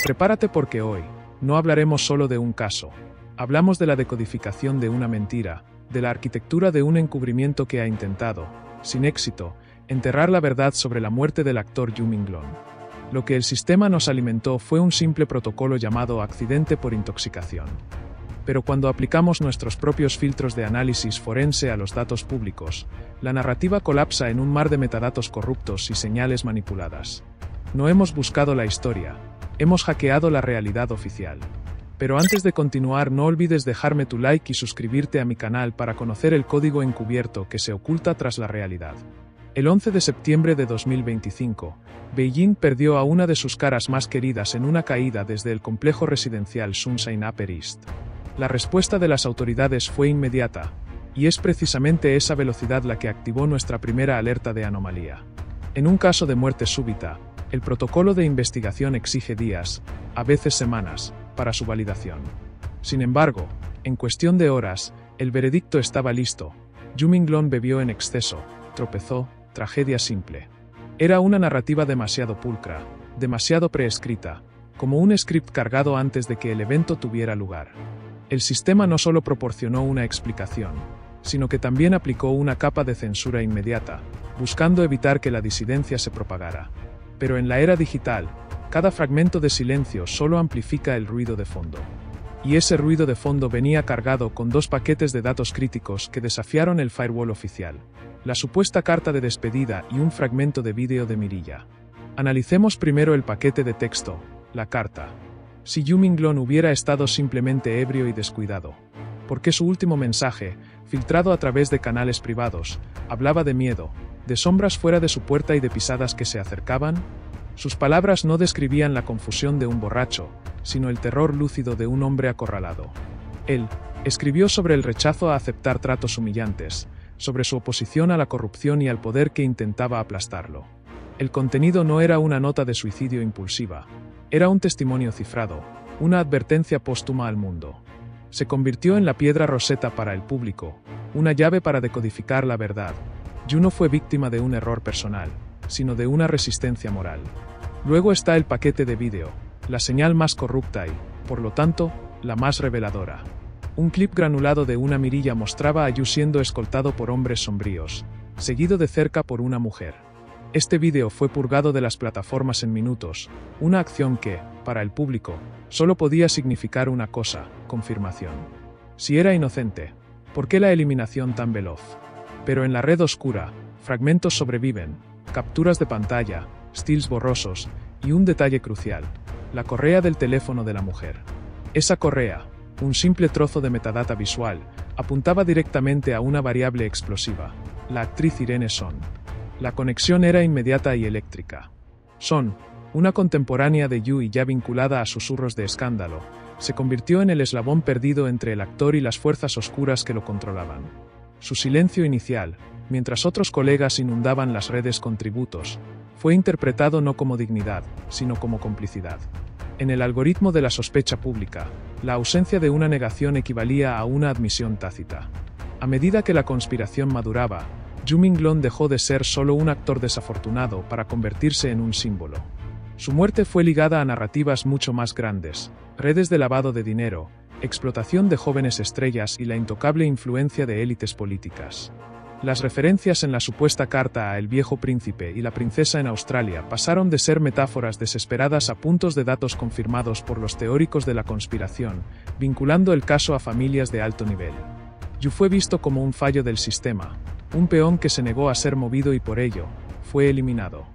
Prepárate porque hoy no hablaremos solo de un caso. Hablamos de la decodificación de una mentira, de la arquitectura de un encubrimiento que ha intentado, sin éxito, enterrar la verdad sobre la muerte del actor Yu Minglong. Lo que el sistema nos alimentó fue un simple protocolo llamado accidente por intoxicación. Pero cuando aplicamos nuestros propios filtros de análisis forense a los datos públicos, la narrativa colapsa en un mar de metadatos corruptos y señales manipuladas. No hemos buscado la historia, hemos hackeado la realidad oficial. Pero antes de continuar, no olvides dejarme tu like y suscribirte a mi canal para conocer el código encubierto que se oculta tras la realidad. El 11 de septiembre de 2025, Beijing perdió a una de sus caras más queridas en una caída desde el complejo residencial Sunshine Upper East. La respuesta de las autoridades fue inmediata, y es precisamente esa velocidad la que activó nuestra primera alerta de anomalía. En un caso de muerte súbita, el protocolo de investigación exige días, a veces semanas, para su validación. Sin embargo, en cuestión de horas, el veredicto estaba listo. Yu Minglong bebió en exceso, tropezó, tragedia simple. Era una narrativa demasiado pulcra, demasiado preescrita, como un script cargado antes de que el evento tuviera lugar. El sistema no solo proporcionó una explicación, sino que también aplicó una capa de censura inmediata, buscando evitar que la disidencia se propagara. Pero en la era digital, cada fragmento de silencio solo amplifica el ruido de fondo. Y ese ruido de fondo venía cargado con dos paquetes de datos críticos que desafiaron el firewall oficial: la supuesta carta de despedida y un fragmento de vídeo de mirilla. Analicemos primero el paquete de texto, la carta. Si Yu Minglong hubiera estado simplemente ebrio y descuidado, ¿por qué su último mensaje, filtrado a través de canales privados, hablaba de miedo, de sombras fuera de su puerta y de pisadas que se acercaban? Sus palabras no describían la confusión de un borracho, sino el terror lúcido de un hombre acorralado. Él escribió sobre el rechazo a aceptar tratos humillantes, sobre su oposición a la corrupción y al poder que intentaba aplastarlo. El contenido no era una nota de suicidio impulsiva, era un testimonio cifrado, una advertencia póstuma al mundo. Se convirtió en la piedra roseta para el público, una llave para decodificar la verdad. Yu no fue víctima de un error personal, sino de una resistencia moral. Luego está el paquete de vídeo, la señal más corrupta y, por lo tanto, la más reveladora. Un clip granulado de una mirilla mostraba a Yu siendo escoltado por hombres sombríos, seguido de cerca por una mujer. Este vídeo fue purgado de las plataformas en minutos, una acción que, para el público, solo podía significar una cosa: confirmación. Si era inocente, ¿por qué la eliminación tan veloz? Pero en la red oscura, fragmentos sobreviven, capturas de pantalla, stills borrosos, y un detalle crucial: la correa del teléfono de la mujer. Esa correa, un simple trozo de metadata visual, apuntaba directamente a una variable explosiva: la actriz Irene Son. La conexión era inmediata y eléctrica. Son, una contemporánea de Yu y ya vinculada a susurros de escándalo, se convirtió en el eslabón perdido entre el actor y las fuerzas oscuras que lo controlaban. Su silencio inicial, mientras otros colegas inundaban las redes con tributos, fue interpretado no como dignidad, sino como complicidad. En el algoritmo de la sospecha pública, la ausencia de una negación equivalía a una admisión tácita. A medida que la conspiración maduraba, Yu Minglong dejó de ser solo un actor desafortunado para convertirse en un símbolo. Su muerte fue ligada a narrativas mucho más grandes: redes de lavado de dinero, explotación de jóvenes estrellas y la intocable influencia de élites políticas. Las referencias en la supuesta carta a El Viejo Príncipe y la Princesa en Australia pasaron de ser metáforas desesperadas a puntos de datos confirmados por los teóricos de la conspiración, vinculando el caso a familias de alto nivel. Yu fue visto como un fallo del sistema, un peón que se negó a ser movido y por ello, fue eliminado.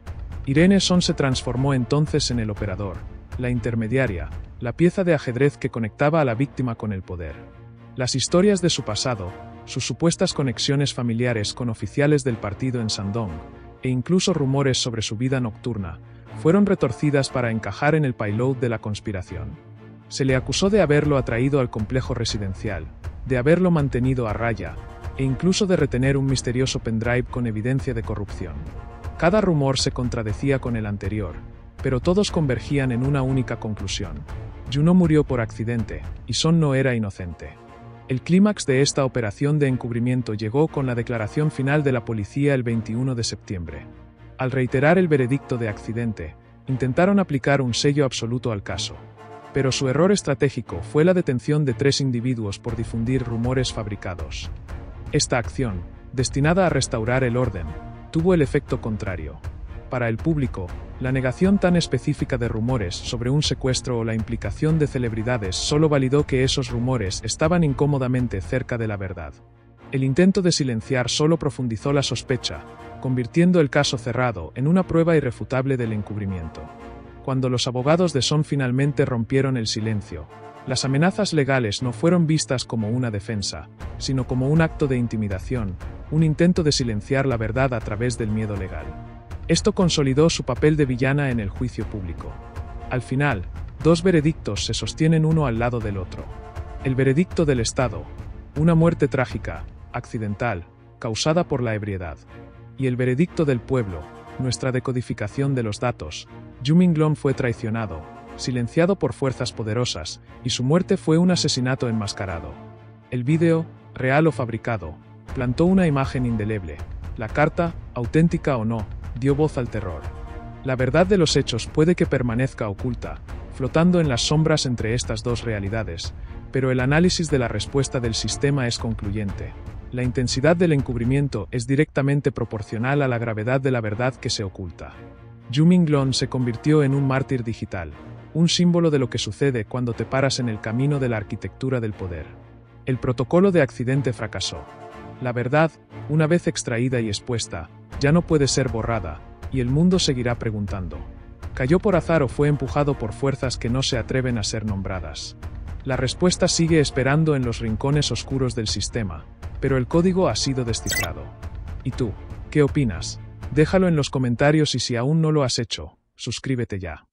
Irene Son se transformó entonces en el operador, la intermediaria, la pieza de ajedrez que conectaba a la víctima con el poder. Las historias de su pasado, sus supuestas conexiones familiares con oficiales del partido en Shandong, e incluso rumores sobre su vida nocturna, fueron retorcidas para encajar en el payload de la conspiración. Se le acusó de haberlo atraído al complejo residencial, de haberlo mantenido a raya, e incluso de retener un misterioso pendrive con evidencia de corrupción. Cada rumor se contradecía con el anterior, pero todos convergían en una única conclusión: Yu no murió por accidente, y Son no era inocente. El clímax de esta operación de encubrimiento llegó con la declaración final de la policía el 21 de septiembre. Al reiterar el veredicto de accidente, Intentaron aplicar un sello absoluto al caso. Pero su error estratégico fue la detención de 3 individuos por difundir rumores fabricados. Esta acción, destinada a restaurar el orden, tuvo el efecto contrario. Para el público, la negación tan específica de rumores sobre un secuestro o la implicación de celebridades solo validó que esos rumores estaban incómodamente cerca de la verdad. El intento de silenciar solo profundizó la sospecha, convirtiendo el caso cerrado en una prueba irrefutable del encubrimiento. Cuando los abogados de Son finalmente rompieron el silencio, las amenazas legales no fueron vistas como una defensa, sino como un acto de intimidación, un intento de silenciar la verdad a través del miedo legal. Esto consolidó su papel de villana en el juicio público. Al final, 2 veredictos se sostienen uno al lado del otro. El veredicto del Estado, una muerte trágica, accidental, causada por la ebriedad. Y el veredicto del pueblo, nuestra decodificación de los datos. Yu Minglong fue traicionado, silenciado por fuerzas poderosas, y su muerte fue un asesinato enmascarado. El vídeo, real o fabricado, plantó una imagen indeleble. La carta, auténtica o no, dio voz al terror. La verdad de los hechos puede que permanezca oculta, flotando en las sombras entre estas 2 realidades, pero el análisis de la respuesta del sistema es concluyente. La intensidad del encubrimiento es directamente proporcional a la gravedad de la verdad que se oculta. Yu Minglong se convirtió en un mártir digital, un símbolo de lo que sucede cuando te paras en el camino de la arquitectura del poder. El protocolo de accidente fracasó. La verdad, una vez extraída y expuesta, ya no puede ser borrada, y el mundo seguirá preguntando. ¿Cayó por azar o fue empujado por fuerzas que no se atreven a ser nombradas? La respuesta sigue esperando en los rincones oscuros del sistema, pero el código ha sido descifrado. ¿Y tú, qué opinas? Déjalo en los comentarios y si aún no lo has hecho, suscríbete ya.